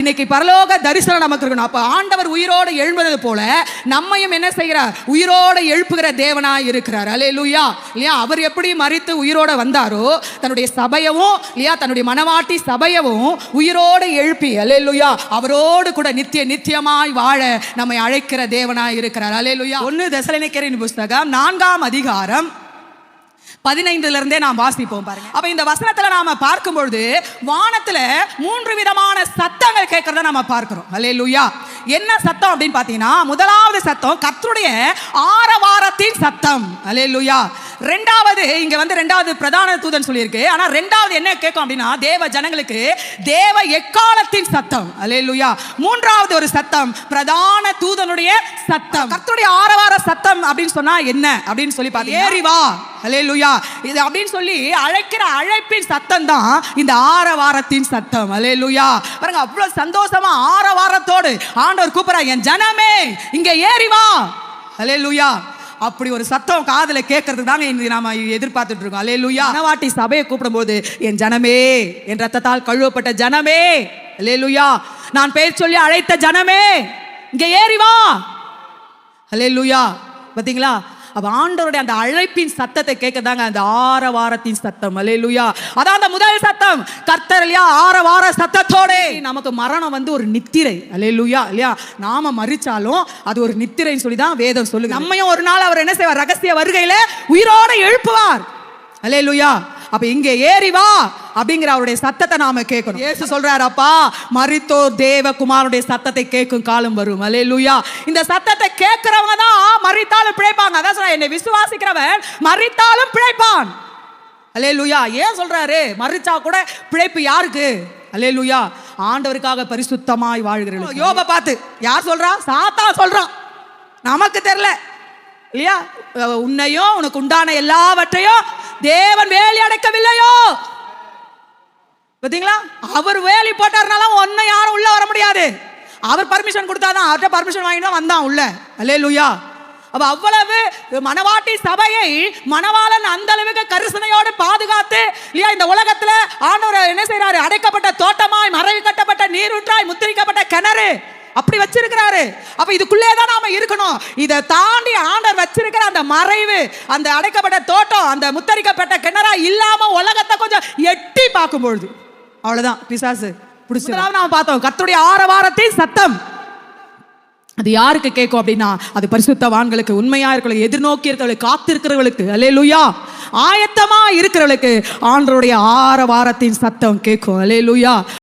இன்னைக்கு பரலோக தரிசனம் நமக்கு இருக்கணும். அப்ப ஆண்டவர் உயிரோடு எழும்புறது போல நம்மையும் என்ன செய்கிறார்? உயிரோடு எழுப்புகிற தேவனாய் இருக்கிறார். அல்லேலூயா. இல்லையா? அவர் எப்படி மரித்து உயிரோட வந்தாரோ தன்னுடைய சபையவும் இல்லையா தன்னுடைய மனவாட்டி சபையவும் உயிரோடு எழுப்பி அல்லேலூயா அவரோடு கூட நித்தியமாய் வாழ நம்மை அழைக்கிற தேவனாய் இருக்கிறார். அல்லேலூயா. 1 தெசலோனிக்கேயரின் புத்தகம் 4ஆம் அதிகாரம் 15 நாம் வாசிப்போம் பாருங்க. அப்ப இந்த வசனத்துல நாம பார்க்கும் பொழுது வானத்துல 3 விதமான சத்தங்கள் கேட்கறத நாம பார்க்கிறோம். அல்லேலூயா. என்ன சத்தம் அப்படின்னு பாத்தீங்கன்னா, முதலாவது சத்தம் கர்த்தருடைய ஆரவாரத்தின் சத்தம். அல்லேலூயா. ரெண்டாவது இங்க ரெண்டாவது பிரதான தூதன் சொல்லியிருக்கு. ஆனா ரெண்டாவது என்ன கேட்கும் அப்படின்னா, தேவ ஜனங்களுக்கு தேவ எக்காலத்தின் சத்தம். அல்லேலூயா. மூன்றாவது ஒரு சத்தம் பிரதான தூதனுடைய சத்தம். கர்த்தருடைய ஆரவார சத்தம் அப்படின்னு சொன்னா என்ன அப்படின்னு சொல்லி பாத்தீங்கன்னா, ஏறி வா அல்லேலூயா இது அப்படின்னு சொல்லி அழைக்கிற அழைப்பின் சத்தம் தான் இந்த ஆரவாரத்தின் சத்தம். அல்லேலூயா. பாருங்க, அவ்வளவு சந்தோஷமா ஆரவாரத்தோடு ஆண்டவர் கூப்பிடுறார், என் ஜனமே இங்க ஏறி வா. அல்லேலூயா. அப்படி ஒரு சத்தம் காதுல கேட்கறதுக்கு தாங்க இன்னைக்கு நாம எதிர்பார்த்துட்டு இருக்கோம். அல்லேலூயா. மனவாட்டி சபையை கூப்பிடும்போது, என் ஜனமே, என் ரத்தத்தால் கழுவப்பட்ட ஜனமே, அல்லேலூயா, நான் பெயர் சொல்லி அழைத்த ஜனமே இங்க ஏறி வா. அல்லேலூயா. பாத்தீங்களா? அப்ப ஆண்டவருடைய அந்த அழைப்பின் சத்தத்தை கேட்கதாங்க அந்த ஆரவாரத்தின் சத்தம். அல்லேலூயா. அதான் அந்த முதல் சத்தம். கர்த்தர் இல்லையா ஆரவார சத்தத்தோட நமக்கு மரணம் ஒரு நித்திரை. அல்லேலூயா. இல்லையா? நாம மரிச்சாலும் அது ஒரு நித்திரைன்னு சொல்லி தான் வேதம் சொல்லுங்க. நம்மையும் ஒரு நாள் அவர் என்ன செய்வார்? ரகசிய வருகையில உயிரோட எழுப்புவார். அல்லேலூயா. அப்ப இங்க ஏறி வா அப்படிங்கிற அவருடைய சத்தத்தை நாம கேட்கணும். இயேசு சொல்றாரு, அப்பா மரித்தோர் தேவகுமாரனுடைய சத்தத்தை கேட்கும் காலம் வரும். அல்லேலூயா. இந்த சத்தத்தை கேட்கிறவங்க தான் மரித்தாலும் பிழைப்பாங்க. அதான் சொல்ற, என்னை விசுவாசிக்கிறவன் மரித்தாலும் பிழைப்பான். அல்லேலூயா. ஏன் சொல்றாரு? மரிச்சா கூட பிழைப்பு யாருக்கு? அல்லேலூயா. ஆண்டவருக்காக பரிசுத்தமாய் வாழ்கிறவர்கள். யோபை பார்த்து யார் சொல்றா? சாத்தான் சொல்றான். நமக்கு தெரியல இல்லையா? உன்னையும் உனக்கு உண்டான எல்லாவற்றையும் தேவன் வேலி அடைக்கவில்லையோ? பாத்தீங்களா? அவர் வேலி போட்டாருனால ஒன்னும் யாரும் உள்ள வர முடியாது. அவர் பர்மிஷன் கொடுத்தாதான், அவர்கிட்ட பர்மிஷன் வாங்கிட்டு வந்தான் உள்ள. அல்லேலூயா. அப்ப அவ்வளவு மனவாட்டி சபையை மணவாளன் அந்த அளவுக்கு கரிசனையோடு பாதுகாத்து இல்லையா இந்த உலகத்துல ஆண்டவர் என்ன செய்யறாரு? அடைக்கப்பட்ட தோட்டமாய், மறைவு கட்டப்பட்ட நீரூற்றாய், முத்திரிக்கப்பட்ட கிணறு அப்படி வச்சிருக்கிறாரு. அப்ப இதுக்குள்ளே தான் நாம இருக்கணும். இதை தாண்டி ஆண்டவர் வச்சிருக்கிற அந்த மறைவு, அந்த அடைக்கப்பட்ட தோட்டம், அந்த முத்தரிக்கப்பட்ட கிணறா இல்லாம உலகத்தை கொஞ்சம் எட்டி பார்க்கும் பொழுது அவ்வளவுதான் பிசாசு பிடிச்சு. நாம பார்த்தோம் கர்த்தருடைய ஆரவாரத்தின் சத்தம். அது யாருக்கு கேட்கும் அப்படின்னா, அது பரிசுத்தவான்களுக்கு, உண்மையா இருக்கிறவங்களுக்கு, எதிர்நோக்கி இருக்கிறவங்களுக்கு, காத்திருக்கிறவர்களுக்கு, அல்லேலூயா, ஆயத்தமா இருக்கிறவர்களுக்கு ஆண்டவருடைய ஆரவாரத்தின் சத்தம் கேட்கும். அல்லேலூயா.